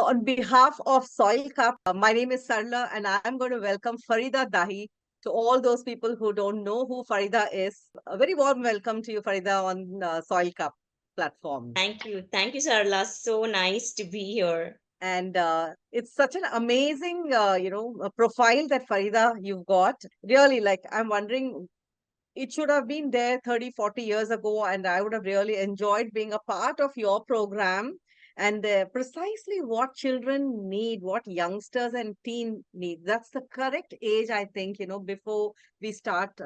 on behalf of Soil Cup, my name is Sarla, and I'm going to welcome Farida Dahee. To all those people who don't know who Farida is, a very warm welcome to you, Farida, on Soil Cup platform. Thank you. Thank you, Sarla. So nice to be here. And it's such an amazing, profile that Farida you've got. Really, like, I'm wondering, it should have been there 30, 40 years ago, and I would have really enjoyed being a part of your program. And precisely what children need, what youngsters and teen need. That's the correct age, I think, before we start,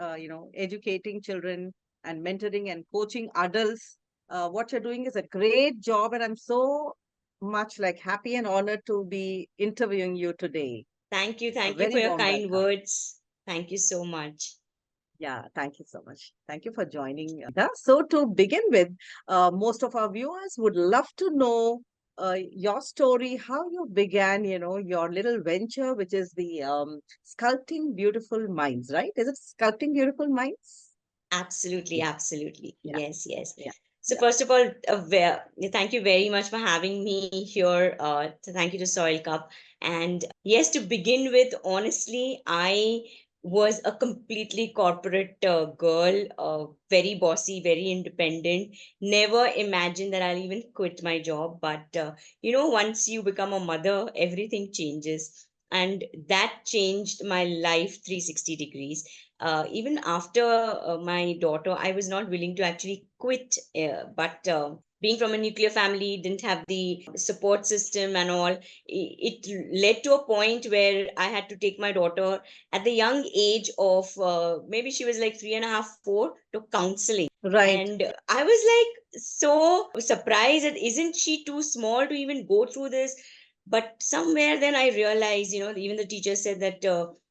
educating children and mentoring and coaching adults. What you're doing is a great job, and I'm so much like happy and honored to be interviewing you today. Thank you. A Thank you for very your warm kind welcome. words. Thank you so much. Yeah, thank you so much. Thank you for joining. So, to begin with, most of our viewers would love to know your story, how you began, your little venture, which is the Sculpting Beautiful Minds, right? Is it Sculpting Beautiful Minds? Absolutely. Yeah, Absolutely. yeah, Yes, yes. yeah, So yeah. first of all, thank you very much for having me here. Thank you to Soil Cup. And yes, to begin with, honestly, I was a completely corporate girl, very bossy, very independent. Never imagined that I'll even quit my job. But once you become a mother, everything changes. And that changed my life 360 degrees. Even after my daughter, I was not willing to actually quit. But being from a nuclear family, didn't have the support system and all, it led to a point where I had to take my daughter at the young age of maybe she was like 3.5, 4 to counseling. Right, And I was like so surprised that isn't she too small to even go through this? But somewhere then I realized, even the teacher said that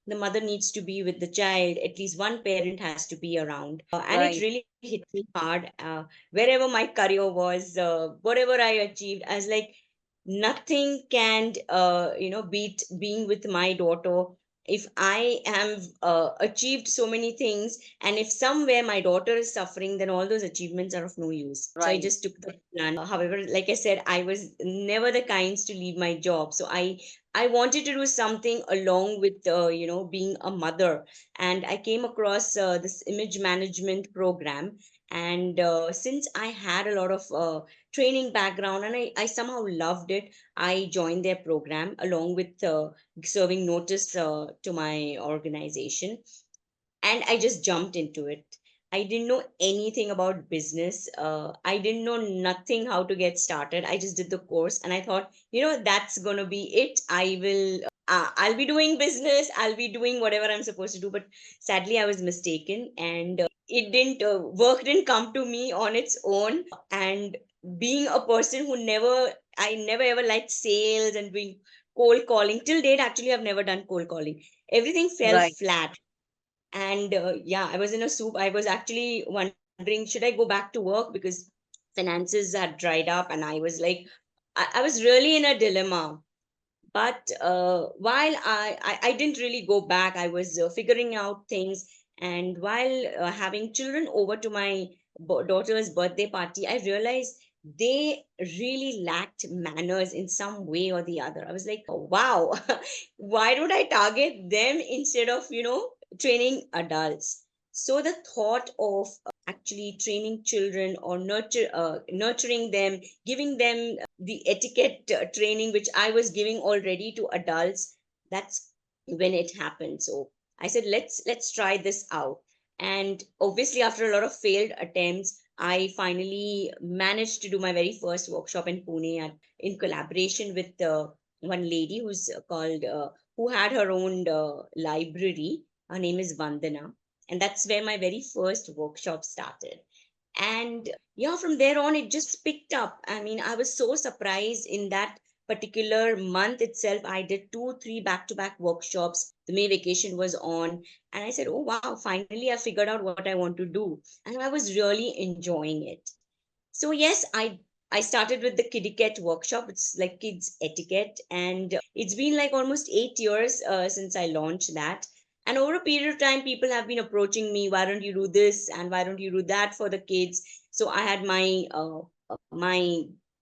the mother needs to be with the child, at least one parent has to be around. And it right, really hit me hard. Wherever my career was, whatever I achieved, I was like, nothing can, beat being with my daughter. If I have achieved so many things, and if somewhere my daughter is suffering, then all those achievements are of no use. So I right. just took the plunge. However, like I said, I was never the kinds to leave my job. So I wanted to do something along with being a mother, and I came across this image management program. And since I had a lot of training background, and I somehow loved it, I joined their program along with serving notice to my organization, and I just jumped into it. I didn't know anything about business. I didn't know nothing how to get started. I just did the course and I thought, that's going to be it. I'll be doing business. I'll be doing whatever I'm supposed to do. But sadly, I was mistaken, and work didn't come to me on its own. And being a person I never ever liked sales and doing cold calling. Till date, actually, I've never done cold calling. Everything fell Right. flat. And yeah, I was in a soup. I was actually wondering, should I go back to work because finances had dried up, and I was like, I was really in a dilemma. But while I didn't really go back, I was figuring out things. And while having children over to my daughter's birthday party, I realized they really lacked manners in some way or the other. I was like, oh, wow, why don't I target them instead of training adults? So the thought of actually training children or nurturing them, giving them the etiquette training which I was giving already to adults, that's when it happened. So I said, let's try this out. And obviously, after a lot of failed attempts, I finally managed to do my very first workshop in Pune in collaboration with one lady who had her own library. Her name is Vandana, and that's where my very first workshop started. And yeah, from there on it just picked up. I mean, I was so surprised. In that particular month itself, I did 2 3 back to back workshops. The May vacation was on, and I said, oh wow, finally I figured out what I want to do, and I was really enjoying it. So yes, I started with the Etiquette workshop. It's like kids etiquette, and it's been like almost 8 years since I launched that. And over a period of time, people have been approaching me. Why don't you do this and why don't you do that for the kids? So I had my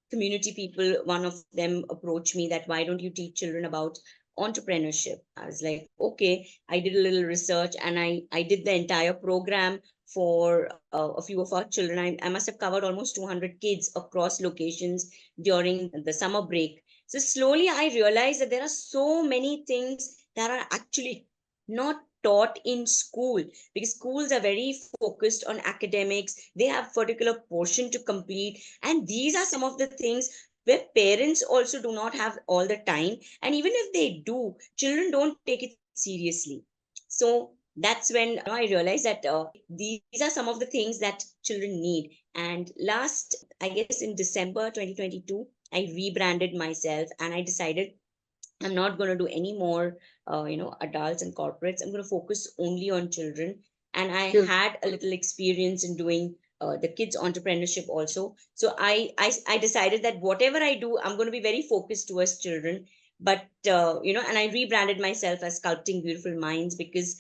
community people, one of them approached me that why don't you teach children about entrepreneurship. I was like, okay. I did a little research, and I did the entire program for a few of our children. I must have covered almost 200 kids across locations during the summer break. So slowly I realized that there are so many things that are actually not taught in school, because schools are very focused on academics. They have particular portion to complete, and these are some of the things where parents also do not have all the time, and even if they do, children don't take it seriously. So that's when I realized that these are some of the things that children need. And last, I guess in December 2022, I rebranded myself and I decided I'm not going to do any more, adults and corporates. I'm going to focus only on children. And I Chil- had a little experience in doing the kids entrepreneurship also. So I decided that whatever I do, I'm going to be very focused towards children. But, and I rebranded myself as Sculpting Beautiful Minds, because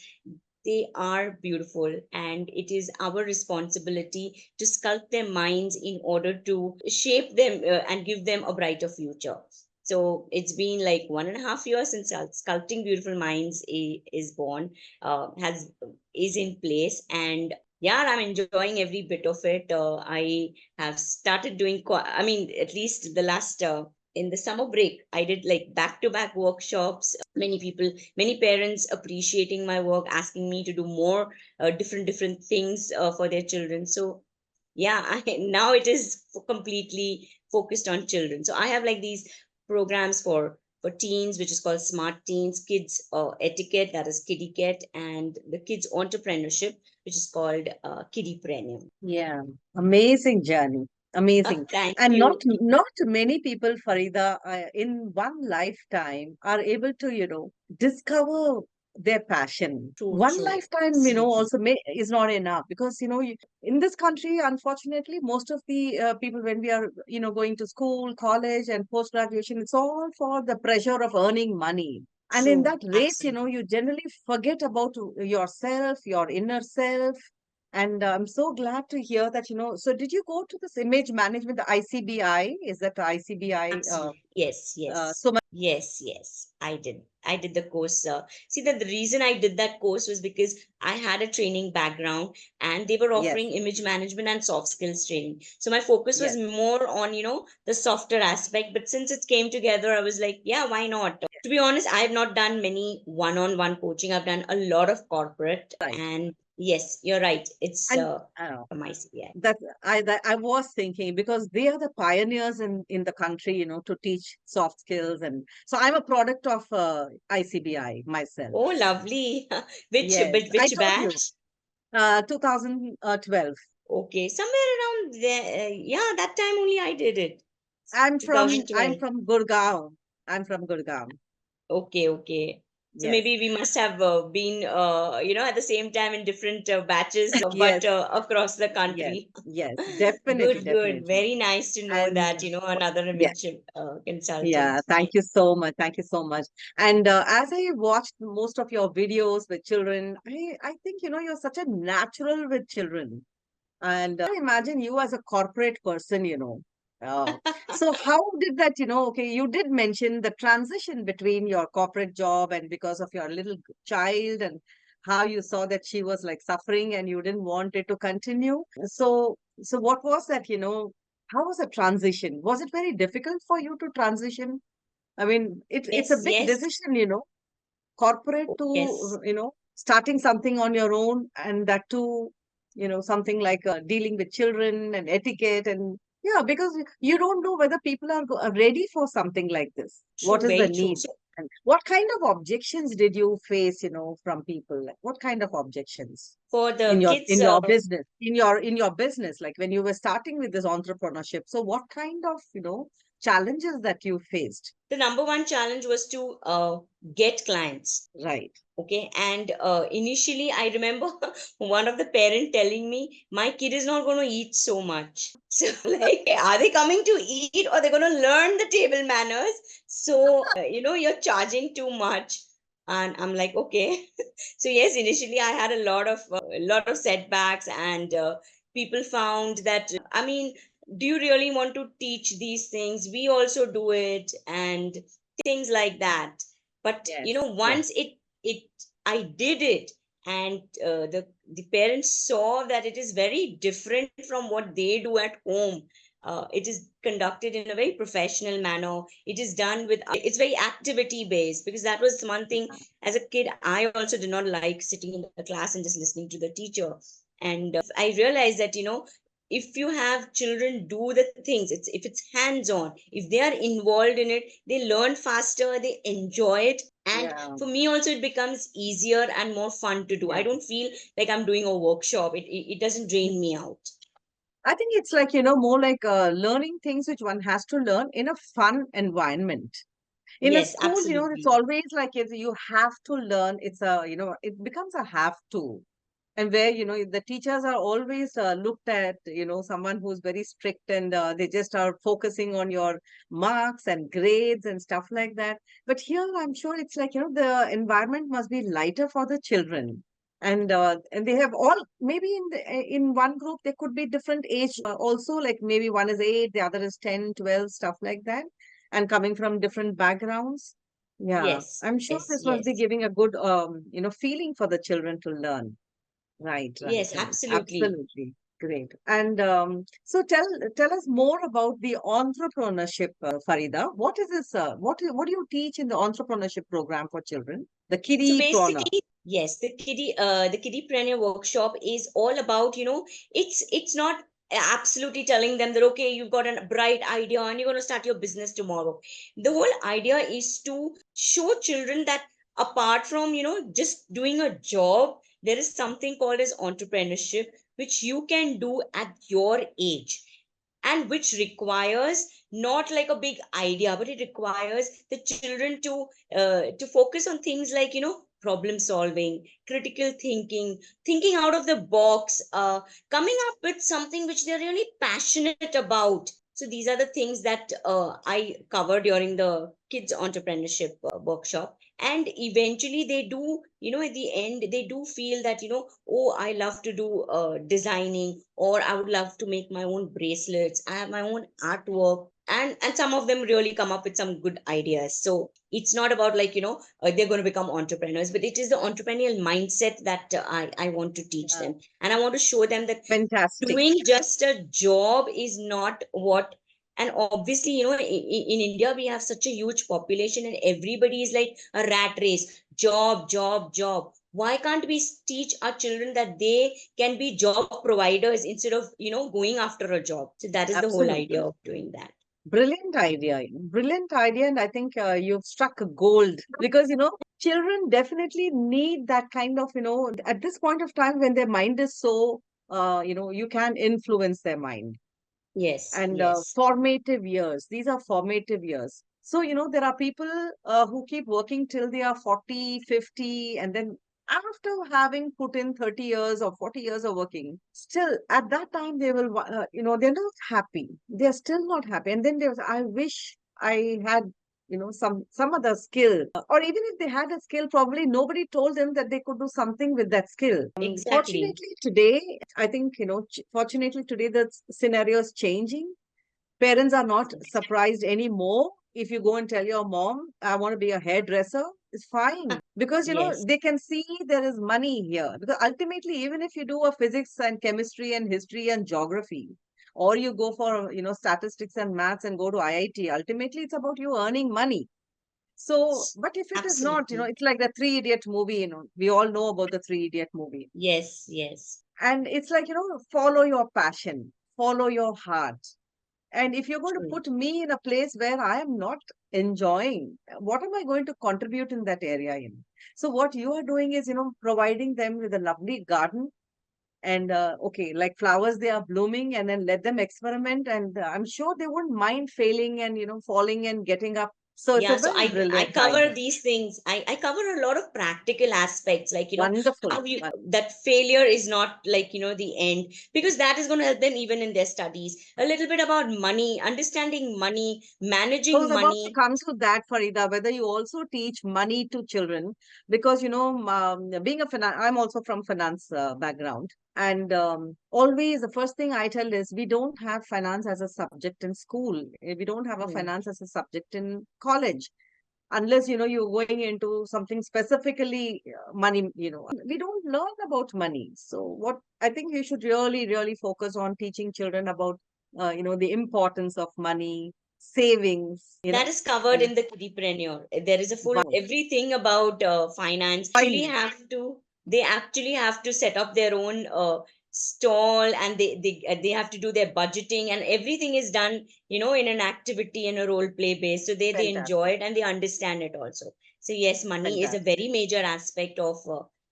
they are beautiful, and it is our responsibility to sculpt their minds in order to shape them and give them a brighter future. So it's been like 1.5 years since Sculpting Beautiful Minds is born, has is in place, and yeah, I'm enjoying every bit of it. I have started doing, I mean, at least the last in the summer break, I did like back to back workshops. Many people, many parents appreciating my work, asking me to do more different things for their children. So yeah, now it is completely focused on children. So I have like these programs for teens, which is called Smart Teens, Kids Etiquette, that is Kiddiquette, and the Kids Entrepreneurship, which is called Kiddipreneur. Yeah, amazing journey. Amazing. Thank And you. not many people, Farida, in one lifetime are able to, discover their passion. True, One true, lifetime, absolutely. also is not enough, because, in this country, unfortunately, most of the people, when we are, going to school, college, and post graduation, it's all for the pressure of earning money. And in True, that race, absolutely. you generally forget about yourself, your inner self. And I'm so glad to hear that, so did you go to this image management, the ICBI? Is that ICBI? Absolutely. Yes, yes. So much. Yes, yes. I did. I did the course. See, that the reason I did that course was because I had a training background, and they were Yes, offering image management and soft skills training. So my focus was yes, more on, the softer aspect. But since it came together, I was like, yeah, why not? To be honest, I have not done many one-on-one coaching. I've done a lot of corporate. right. And yes, you're right. It's And from ICBI. I was thinking, because they are the pioneers in the country, to teach soft skills. And so I'm a product of ICBI myself. Oh, lovely. Which, Yes, I which told you, batch? 2012. Okay, somewhere around there. Yeah, that time only I did it. I'm 2012. from Gurgaon. I'm from Gurgaon. Okay, okay. So Yes, maybe we must have been, at the same time in different batches, yes, but across the yes, country. yes, definitely, Good, good. definitely. Very nice to know And that, another yeah, image yeah, consultant. thank you so much. Thank you so much. And as I watched most of your videos with children, I think, you're such a natural with children. And imagine you as a corporate person, so how did that, okay, you did mention the transition between your corporate job and because of your little child, and how you saw that she was like suffering and you didn't want it to continue. So what was that, how was the transition? Was it very difficult for you to transition? I mean, it's a Yes, big yes, decision, corporate to, yes. starting something on your own, and that too, something like dealing with children and etiquette. And yeah, because you don't know whether people are ready for something like this. What True, is the very true. need? So And what kind of objections did you face, from people? Like, what kind of objections for in the your kids, business, in your business, like when you were starting with this entrepreneurship? So what kind of, challenges that you faced? the number one challenge was to get clients. Right. Okay, and initially I remember one of the parent telling me my kid is not going to eat so much. So like, are they coming to eat or they're going to learn the table manners? So you're charging too much. And I'm like, okay. So yes, initially I had a lot of setbacks, and people found that, I mean, do you really want to teach these things? We also do it, and things like that. But Yes, yes, once it I did it, and the parents saw that it is very different from what they do at home. It is conducted in a very professional manner. It is done with, it's very activity based, because that was one thing. As a kid, I also did not like sitting in the class and just listening to the teacher. And I realized that, if you have children do the things, if it's hands on, if they are involved in it, they learn faster, they enjoy it. And yeah, for me also, it becomes easier and more fun to do. I yeah. don't feel like I'm doing a workshop. It doesn't drain me out. I think it's like, more like learning things which one has to learn in a fun environment. In a Yes, school, it's absolutely. always like you have to learn. It's it becomes a have to. And where, the teachers are always looked at, someone who's very strict, and they just are focusing on your marks and grades and stuff like that. But here, I'm sure it's like, the environment must be lighter for the children. And they have all, maybe in one group there could be different age also, like maybe one is 8, the other is 10, 12, stuff like that, and coming from different backgrounds. Yeah, Yes, I'm sure yes, this must be yes. giving a good feeling for the children to learn. Right, right, Yes, right. absolutely. Absolutely. Great. And so tell us more about the entrepreneurship, Farida. What is this? What do you teach in the entrepreneurship program for children? The So kiddie prawn. basically, yes, the kiddipreneur workshop is all about, it's not absolutely telling them that, okay, you've got a bright idea and you're going to start your business tomorrow. The whole idea is to show children that apart from, just doing a job, there is something called as entrepreneurship, which you can do at your age, and which requires not like a big idea, but it requires the children to focus on things like, problem solving, critical thinking, thinking out of the box, coming up with something which they're really passionate about. So these are the things that I cover during the kids entrepreneurship workshop. And eventually they do, at the end they do feel that, oh, I love to do designing, or I would love to make my own bracelets, I have my own artwork. And some of them really come up with some good ideas. So it's not about like, they're going to become entrepreneurs, but it is the entrepreneurial mindset that I want to teach Yeah. them. And I want to show them that Fantastic. doing just a job is not what. And obviously, in India we have such a huge population, and everybody is like a rat race, job, job, job. Why can't we teach our children that they can be job providers instead of, going after a job? So that is the whole idea Absolutely. of doing that. Brilliant idea. Brilliant idea. And I think you've struck a gold because, children definitely need that kind of, at this point of time when their mind is so, you can influence their mind. Yes, And yes. formative years, these are formative years. So there are people who keep working till they are 40, 50, and then after having put in 30 years or 40 years of working, still at that time they will they're not happy, they're still not happy, and then there's, I wish I had some other skill, or even if they had a skill, probably nobody told them that they could do something with that skill. Exactly. Fortunately today, I think, fortunately today the scenario is changing. Parents are not surprised anymore if you go and tell your mom, I want to be a hairdresser. It's fine because Yes, they can see there is money here. Because ultimately, even if you do a physics and chemistry and history and geography, or you go for statistics and maths and go to IIT, ultimately it's about you earning money. So, but if it is not, absolutely. it's like the Three Idiot movie. We all know about the Three Idiot movie, Yes, yes. and it's like, follow your passion, follow your heart. And if you're going to True. put me in a place where I am not enjoying, what am I going to contribute in that area in? So what you are doing is, providing them with a lovely garden, and okay, like flowers, they are blooming, and then let them experiment. And I'm sure they won't mind failing and, falling and getting up. So it's a Yeah, so very I brilliant cover idea. these things. I cover a lot of practical aspects, like, Wonderful. how you, that failure is not like, the end, because that is going to help them even in their studies. A little bit about money, understanding money, I managing was about to money. come to that, Farida, whether you also teach money to children, because, being I'm also from finance background. And always the first thing I tell is we don't have finance as a subject in school. We don't have a Mm. finance as a subject in college, unless you're going into something specifically money. We don't learn about money. So what I think you should really, really focus on teaching children about the importance of money, savings, That is covered and in the Kiddipreneur. There is a full wow, everything about finance. fine, They actually have to set up their own stall, and they have to do their budgeting, and everything is done, in an activity and a role play base. So they enjoy fantastic, it and they understand it also. So yes, money is a fantastic. very major aspect of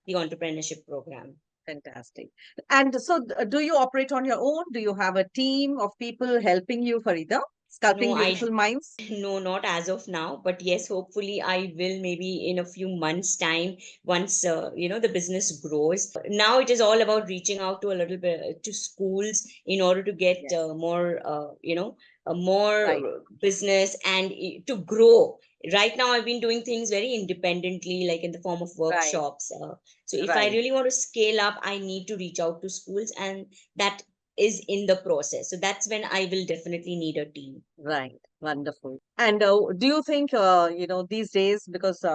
the entrepreneurship program. Fantastic. And so, do you operate on your own? Do you have a team of people helping you, Farida? No, Sculpting I Beautiful Minds? No, not as of now, but yes, hopefully I will maybe in a few months' time once the business grows. Now it is all about reaching out to a little bit to schools in order to get Yes. Right, more business and to grow. Right now, I've been doing things very independently, like in the form of right, workshops. So if I right, really want to scale up, I need to reach out to schools, and that is in the process. So that's when I will definitely need a team. right. Wonderful. And do you think, these days, because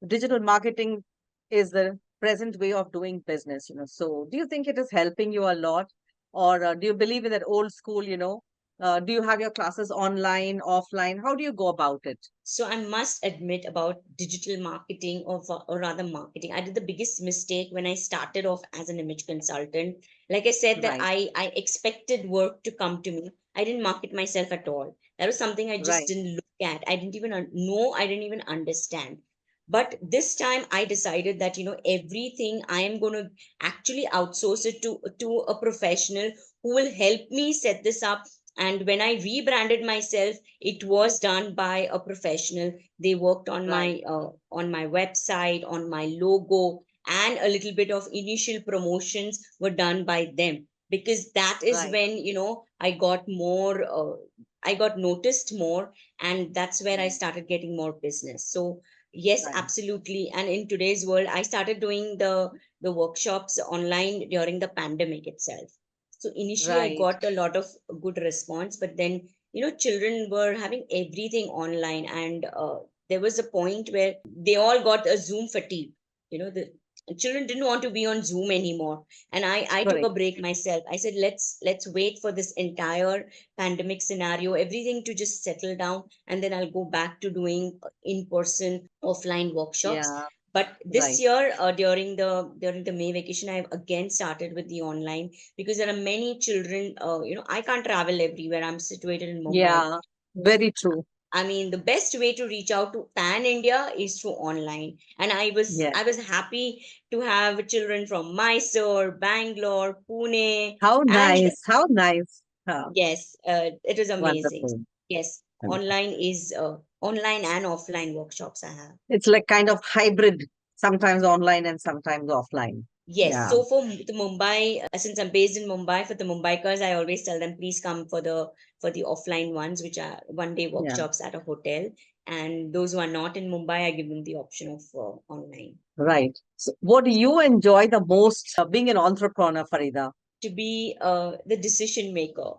digital marketing is the present way of doing business, so do you think it is helping you a lot? Or do you believe in that old school, do you have your classes online, offline? How do you go about it? So I must admit about digital marketing, or rather marketing. I did the biggest mistake when I started off as an image consultant. Like I said, that Right, I expected work to come to me. I didn't market myself at all. That was something I just right, didn't look at. I didn't even know. I didn't even understand. But this time I decided that, everything I am going to actually outsource it to a professional who will help me set this up. And when I rebranded myself, it was done by a professional. They worked right, on my website, on my logo, and a little bit of initial promotions were done by them, because that is right, when I got noticed more, and that's where I mm, started getting more business. So yes, right, absolutely. And in today's world, I started doing the workshops online during the pandemic itself. So initially I right, got a lot of good response, but then children were having everything online, and there was a point where they all got a Zoom fatigue. The children didn't want to be on Zoom anymore, and I took a correct. break myself. I said, let's wait for this entire pandemic scenario, everything to just settle down, and then I'll go back to doing in person offline workshops. Yeah, But this right. year, during the May vacation, I've again started with the online, because there are many children. I can't travel everywhere. I'm situated in Mumbai. Yeah, very true. I mean, the best way to reach out to pan India is through online. And I was Yes. I was happy to have children from Mysore, Bangalore, Pune, How and nice. How nice. yes, it is amazing. Wonderful. Yes, Wonderful. online and offline workshops I have. It's like kind of hybrid, sometimes online and sometimes offline. Yes, Yeah, so for the Mumbai, since I'm based in Mumbai, for the Mumbaikars, I always tell them, please come for the offline ones, which are 1 day yeah, workshops at a hotel. And those who are not in Mumbai, I give them the option of online. right. So what do you enjoy the most being an entrepreneur, Farida? To be the decision maker.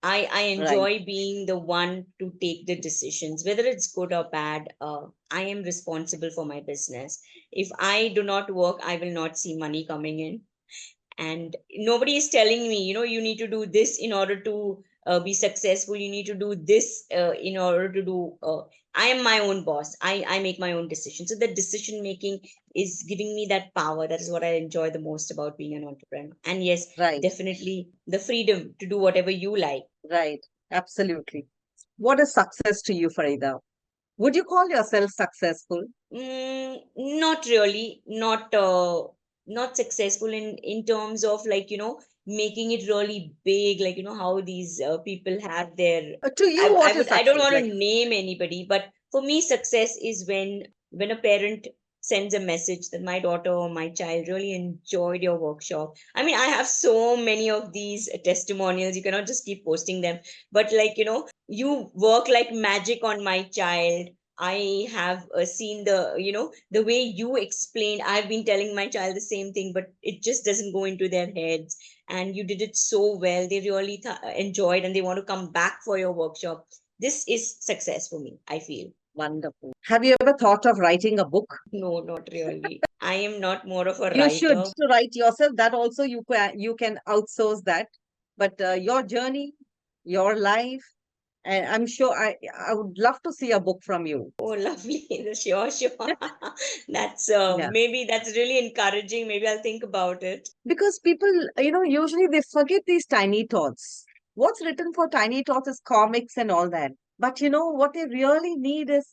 I Right, enjoy being the one to take the decisions, whether it's good or bad. I am responsible for my business. If I do not work, I will not see money coming in, and nobody is telling me, you need to do this in order to be successful. You need to do this in order to do I am my own boss. I make my own decisions. So the decision making is giving me that power. That is what I enjoy the most about being an entrepreneur. And yes, right, definitely the freedom to do whatever you like. right. Absolutely. What is success to you, Farida? Would you call yourself successful? Not really, not successful in terms of, like, making it really big, like, how these people have their. To you, what is I don't success? want Like, to name anybody, but for me, success is when a parent sends a message that my daughter or my child really enjoyed your workshop. I mean, I have so many of these testimonials. You cannot just keep posting them, but, like, you work like magic on my child. I have seen the way you explained. I've been telling my child the same thing, but it just doesn't go into their heads. And you did it so well. They really enjoyed, and they want to come back for your workshop. This is success for me, I feel. Wonderful. Have you ever thought of writing a book? No, not really. I am not more of a You should writer. to write yourself. That also you can outsource that. But your journey, your life, and I'm sure I would love to see a book from you. Oh, lovely. Sure, sure. That's Yeah. maybe that's really encouraging. Maybe I'll think about it. Because people, usually they forget these tiny thoughts. What's written for tiny thoughts is comics and all that. But what they really need is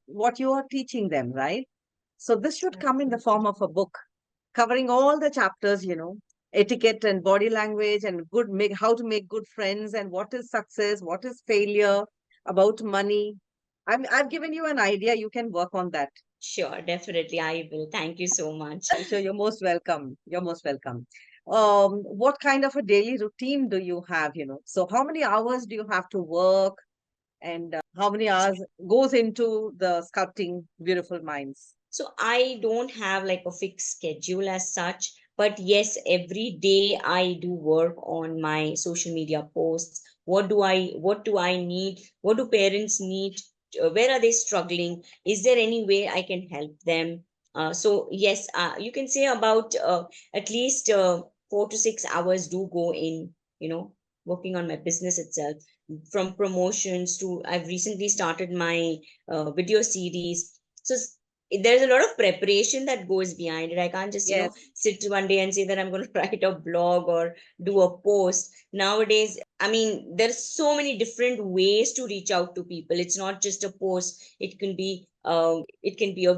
what you are teaching them, right? So this should come in the form of a book covering all the chapters, etiquette and body language and how to make good friends and what is success, what is failure, about money. I've given you an idea. You can work on that. Sure, definitely I will. Thank you so much. I'm sure you're most welcome. You're most welcome. What kind of a daily routine do you have? So how many hours do you have to work, and how many hours goes into the sculpting beautiful minds? So I don't have like a fixed schedule as such, but yes, every day I do work on my social media posts. What do I need? What do parents need? Where are they struggling? Is there any way I can help them? So yes, you can say about at least 4 to 6 hours do go in, working on my business itself. From promotions to, I've recently started my video series. So there's a lot of preparation that goes behind it. I can't just, Yes, sit one day and say that I'm going to write a blog or do a post. Nowadays, I mean, there's so many different ways to reach out to people. It's not just a post. It can be a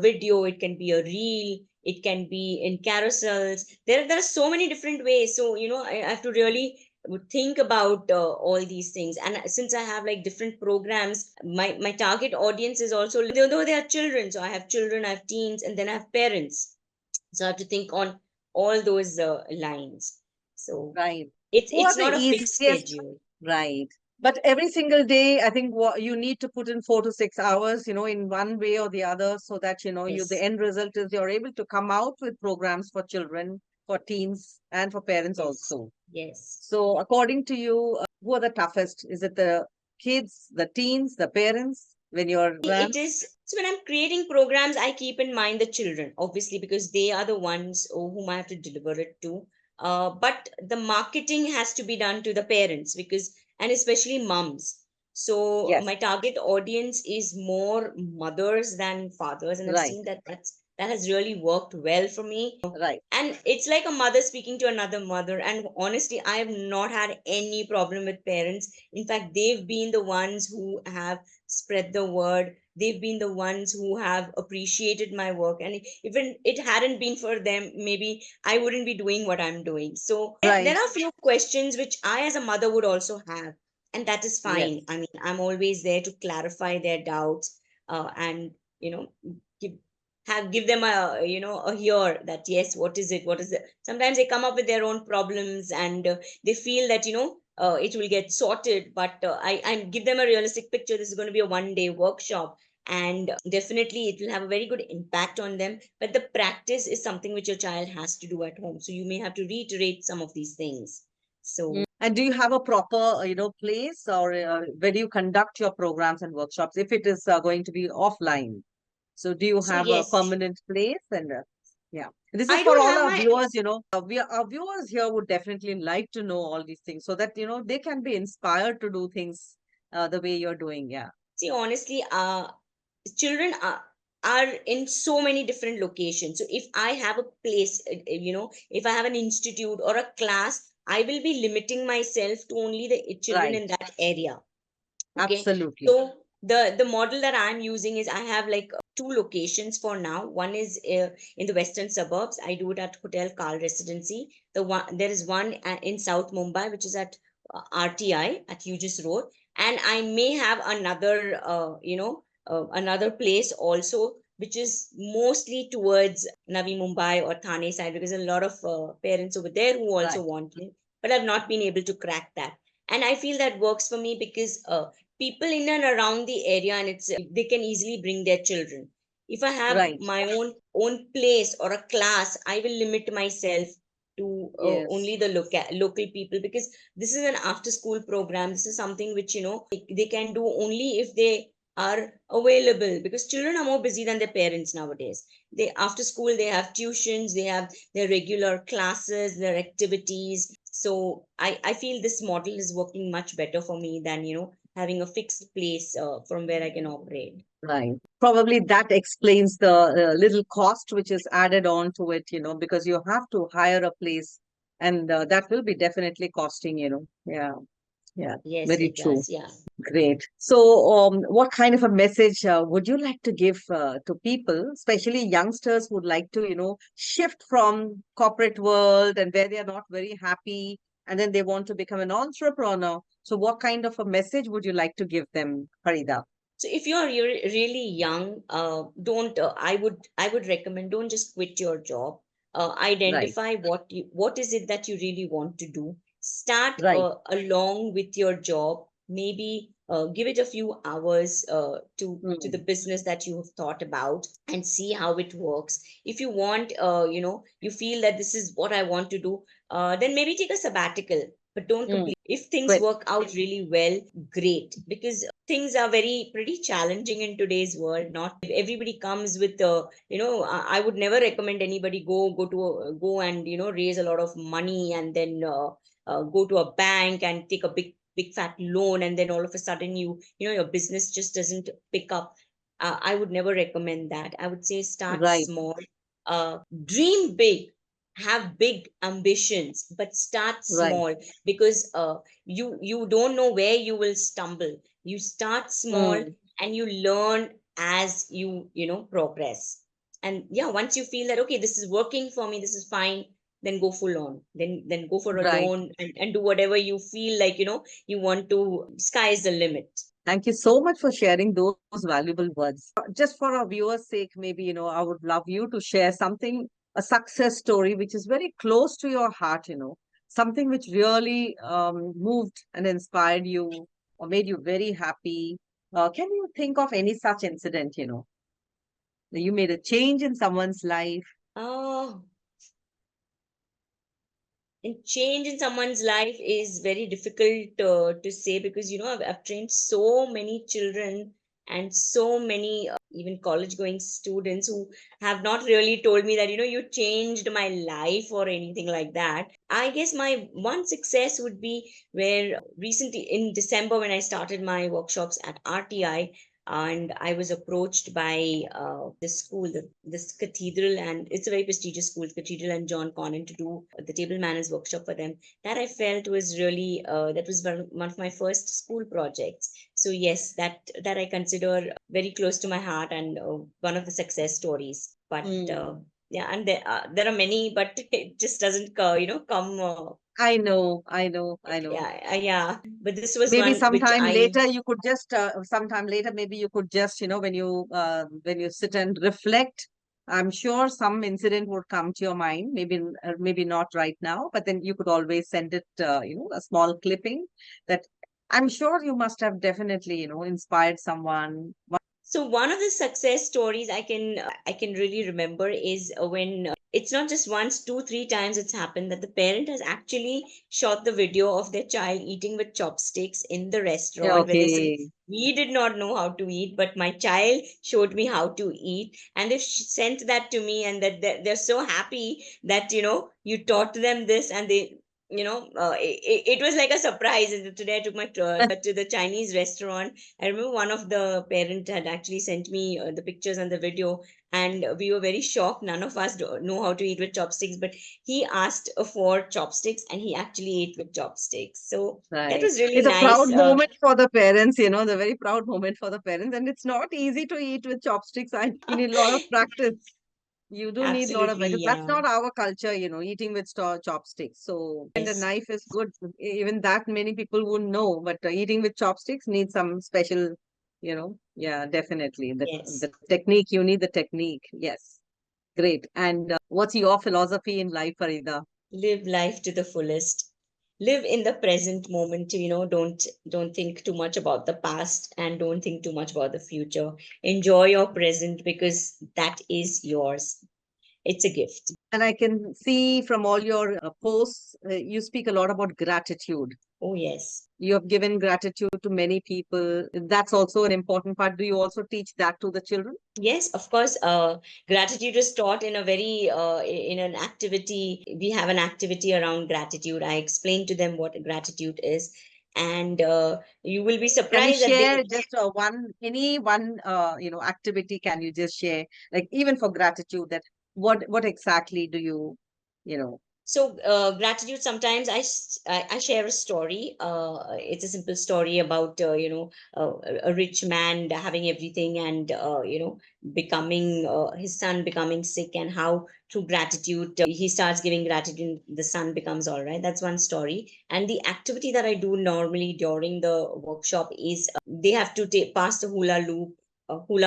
video, it can be a reel, it can be in carousels. There are so many different ways. So, I have to really would think about all these things. And since I have like different programs, my target audience is also, though they are children. So I have children, I have teens, and then I have parents. So I have to think on all those lines. So right. it's Who are it's the not a fixed easiest? schedule. Right. But every single day, I think you need to put in 4 to 6 hours, in one way or the other, so that, the Yes, end result is you're able to come out with programs for children, for teens, and for parents yes, also. yes. So, according to you, who are the toughest? Is it the kids, the teens, the parents when you're It programs? is. So when I'm creating programs, I keep in mind the children, obviously, because they are the ones whom I have to deliver it to. But the marketing has to be done to the parents, because, and especially moms. So Yes, my target audience is more mothers than fathers, and I've right, seen that has really worked well for me. right. And it's like a mother speaking to another mother. And honestly, I have not had any problem with parents. In fact, they've been the ones who have spread the word. They've been the ones who have appreciated my work. And even it hadn't been for them, maybe I wouldn't be doing what I'm doing. So there Right. are a few questions which I, as a mother, would also have. And that is fine. Yes. I mean, I'm always there to clarify their doubts, and, you know, give, give them a hear that, yes, what is it. Sometimes they come up with their own problems, and they feel that, it will get sorted. But I give them a realistic picture. This is going to be a 1 day workshop, and definitely it will have a very good impact on them. But the practice is something which your child has to do at home, so you may have to reiterate some of these things. So And do you have a proper, place, or where do you conduct your programs and workshops if it is going to be offline? So do you so have a yes, permanent place? And yeah, this is I for don't all have our my. viewers. Our viewers here would definitely like to know all these things so that they can be inspired to do things the way you're doing. Yeah, See, honestly, children are in so many different locations. So if I have a place, if I have an institute or a class, I will be limiting myself to only the children right, in that area. Okay. absolutely, So the model that I'm using is, I have like two locations for now. One is in the western suburbs. I do it at Hotel Carl Residency. There is one in South Mumbai, which is at RTI at Hughes Road. And I may have another place also, which is mostly towards Navi Mumbai or Thane side, because a lot of parents over there who also right, want it, but I've not been able to crack that. And I feel that works for me because people in and around the area, and it's they can easily bring their children. If I have Right. my own place or a class, I will limit myself to Yes. only the local people, because this is an after school program. This is something which, they can do only if they are available, because children are more busy than their parents nowadays. They, after school, they have tuitions, they have their regular classes, their activities. So I feel this model is working much better for me than, having a fixed place from where I can operate. Right. Probably that explains the little cost which is added on to it, because you have to hire a place, and that will be definitely costing. Yeah. Yeah. Yes, Very it true. does. Yeah. Great. So, what kind of a message would you like to give to people, especially youngsters who would like to, shift from corporate world and where they are not very happy, and then they want to become an entrepreneur? So, what kind of a message would you like to give them, Farida? So if you're really young, don't I would recommend, don't just quit your job. Right. Identify what is it that you really want to do. Start Right. along with your job. Maybe give it a few hours to the Mm. business that you have thought about, and see how it works. If you want, you feel that this is what I want to do, then maybe take a sabbatical, but don't Mm. complete. If things Quit. work out really well, great, because things are very pretty challenging in today's world. Not everybody comes with I would never recommend anybody go and raise a lot of money, and then go to a bank and take a big fat loan, and then all of a sudden your business just doesn't pick up. I would never recommend that. I would say start Right. small, dream big, have big ambitions, but start Right. small, because you don't know where you will stumble. You start small, Mm. and you learn as you progress. And yeah, once you feel that, okay, this is working for me, this is fine, then go full on, then go for a Right. loan, and do whatever you feel like, you want to. Sky is the limit. Thank you so much for sharing those valuable words. Just for our viewers' sake, maybe, I would love you to share something, a success story which is very close to your heart, something which really moved and inspired you or made you very happy. Can you think of any such incident, that you made a change in someone's life? Oh, and change in someone's life is very difficult to say, because I've trained so many children, and so many even college going students who have not really told me that you changed my life or anything like that. I guess my one success would be where recently in December, when I started my workshops at RTI, and I was approached by this school, this cathedral, and it's a very prestigious school, Cathedral and John Connon, to do the table manners workshop for them. That I felt was really that was one of my first school projects. So yes, that I consider very close to my heart, and one of the success stories. But Hmm. yeah, and there are many, but it just doesn't come. I know, I know, I know. Yeah, yeah. But this was Maybe one which sometime I. later you could just sometime later maybe you could just when you sit and reflect, I'm sure some incident would come to your mind, maybe not right now, but then you could always send it a small clipping that I'm sure you must have definitely inspired someone. So one of the success stories I can really remember is when it's not just once, two, three times it's happened that the parent has actually shot the video of their child eating with chopsticks in the Yeah, restaurant, where they said, okay. we did not know how to eat, but my child showed me how to eat, and they've sent that to me, and that they're so happy that you taught them this, and they. It was like a surprise. And today I took my to the Chinese restaurant. I remember one of the parent had actually sent me the pictures and the video, and we were very shocked. None of us know how to eat with chopsticks, but he asked for chopsticks, and he actually ate with chopsticks. So that Right. was really It's a nice. proud moment for the parents, the very proud moment for the parents. And it's not easy to eat with chopsticks. You need a lot of practice. You do need a lot of Absolutely, practice. That's yeah. not our culture, eating with chopsticks. So, and a Yes, knife is good. Even that many people wouldn't know, but eating with chopsticks needs some special, yeah, definitely. yes. The technique, you need the technique. Yes. Great. And what's your philosophy in life, Farida? Live life to the fullest. live in the present moment. Don't think too much about the past, and don't think too much about the future. Enjoy your present, because that is yours. It's a gift. And I can see from all your posts, you speak a lot about gratitude. Oh, yes. You have given gratitude to many people. That's also an important part. Do you also teach that to the children? Yes, of course. Gratitude is taught in a very in an activity. We have an activity around gratitude. I explain to them what gratitude is, and you will be Can you surprised that they. share just any one, activity? Can you just share, like even for gratitude, that what exactly do you, you know? So, gratitude, sometimes I share a story. It's a simple story about, a rich man having everything, and, becoming, his son becoming sick, and how through gratitude, he starts giving gratitude, the son becomes all right. That's one story. And the activity that I do normally during the workshop is, they have to pass the hula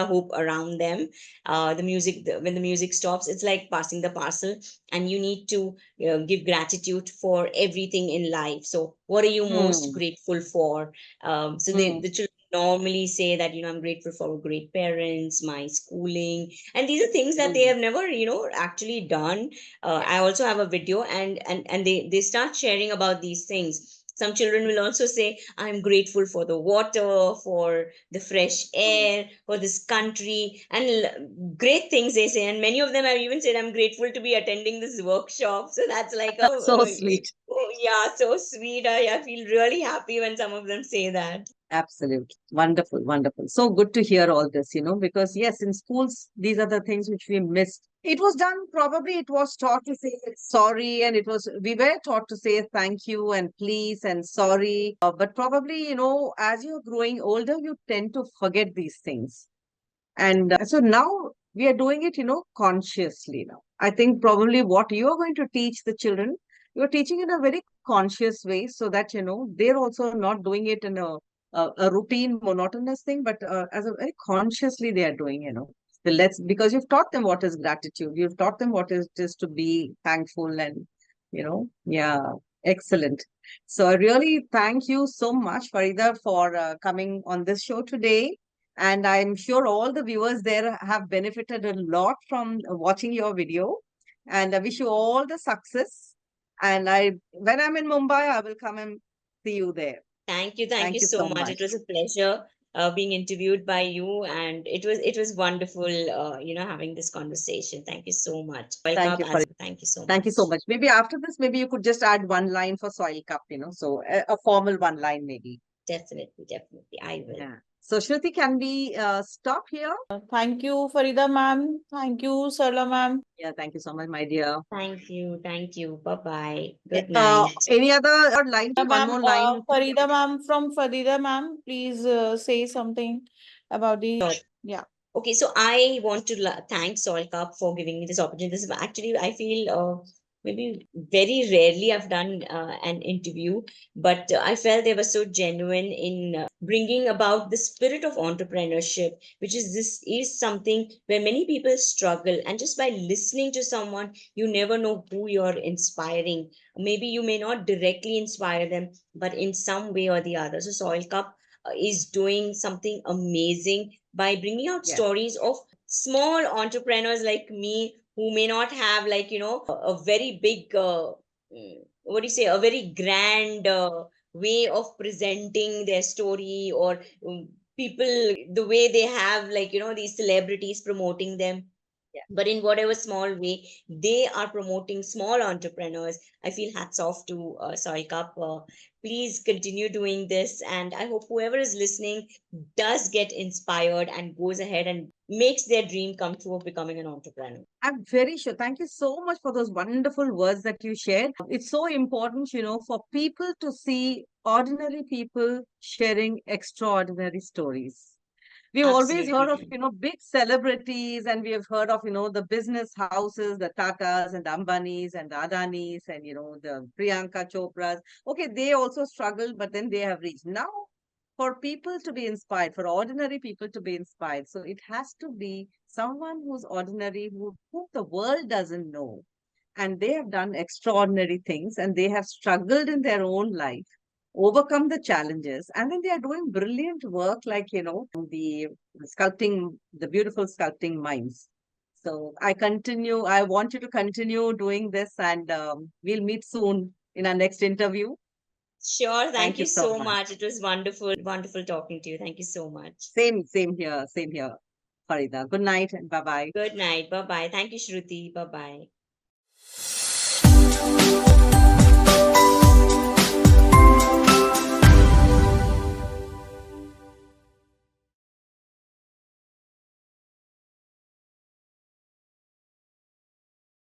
hoop around them. When the music stops, it's like passing the parcel, and you need to give gratitude for everything in life. So, what are you most Hmm. grateful for? So Hmm. the children normally say that, I'm grateful for great parents, my schooling, and these are things that they Hmm. have never, actually done. I also have a video, and they start sharing about these things. Some children will also say, I'm grateful for the water, for the fresh air, for this country, and great things they say. And many of them have even said, I'm grateful to be attending this workshop. So that's like a, So sweet. oh, yeah, so sweet. I feel really happy when some of them say that. Absolutely. Wonderful, wonderful. So good to hear all this, because yes, in schools, these are the things which we missed. It was done, probably it was taught to say sorry, and we were taught to say thank you and please and sorry. But probably, as you're growing older, you tend to forget these things. And so now we are doing it, consciously now. I think probably what you are going to teach the children, you're teaching in a very conscious way, so that, they're also not doing it in a routine, monotonous thing, but as a very consciously they are doing, because you've taught them what is gratitude. You've taught them what it is to be thankful and, yeah, excellent. So I really thank you so much, Farida, for coming on this show today. And I'm sure all the viewers there have benefited a lot from watching your video. And I wish you all the success. And when I'm in Mumbai, I will come and see you there. Thank Thank you you so so much. much. It was a pleasure being interviewed by you, and it was wonderful, having this conversation. Thank you so much. Wake Thank up you for as it. well. Thank you so Thank you so much. much. Maybe after this, maybe you could just add one line for Soil Cup, so a formal one line maybe. Definitely, definitely, I will. Yeah. So Shruti, can we stop here? Thank you, Farida ma'am. Thank you, Sarla ma'am. Yeah, thank you so much, my dear. Thank you. Thank you. Bye bye. Yeah, Good night. any other line? Yeah, One ma'am, more line. Farida ma'am from Farida ma'am, please say something about the, yeah. Okay, so I want to thank Soil Cup for giving me this opportunity. This is actually, I feel, maybe very rarely I've done an interview, but I felt they were so genuine in bringing about the spirit of entrepreneurship, which is this is something where many people struggle. And just by listening to someone, you never know who you're inspiring. Maybe you may not directly inspire them, but in some way or the other. So Soil Cup is doing something amazing by bringing out Yes. stories of small entrepreneurs like me, who may not have, like, a very big what do you say, a very grand way of presenting their story, or people, the way they have, like, these celebrities promoting them. But in whatever small way they are promoting small entrepreneurs, I feel hats off to Soil Cup. Please continue doing this, and I hope whoever is listening does get inspired and goes ahead and makes their dream come true of becoming an entrepreneur. I'm very sure. Thank you so much for those wonderful words that you shared. It's so important, for people to see ordinary people sharing extraordinary stories. We've always heard of, Absolutely. big celebrities, and we have heard of, the business houses, the Tatas and the Ambanis and the Adanis and, the Priyanka Chopras. Okay, they also struggled, but then they have reached. Now, for people to be inspired, for ordinary people to be inspired, so it has to be someone who's ordinary, who the world doesn't know. and they have done extraordinary things, and they have struggled in their own life, overcome the challenges, and then they are doing brilliant work like, the beautiful sculpting minds. So I want you to continue doing this, and we'll meet soon in our next interview. Sure. Thank Thank you you so so much. much. It was wonderful, wonderful talking to you. Thank you so much. Same here, Farida. Good night and bye bye. Good night. Bye bye. Thank you, Shruti. Bye bye.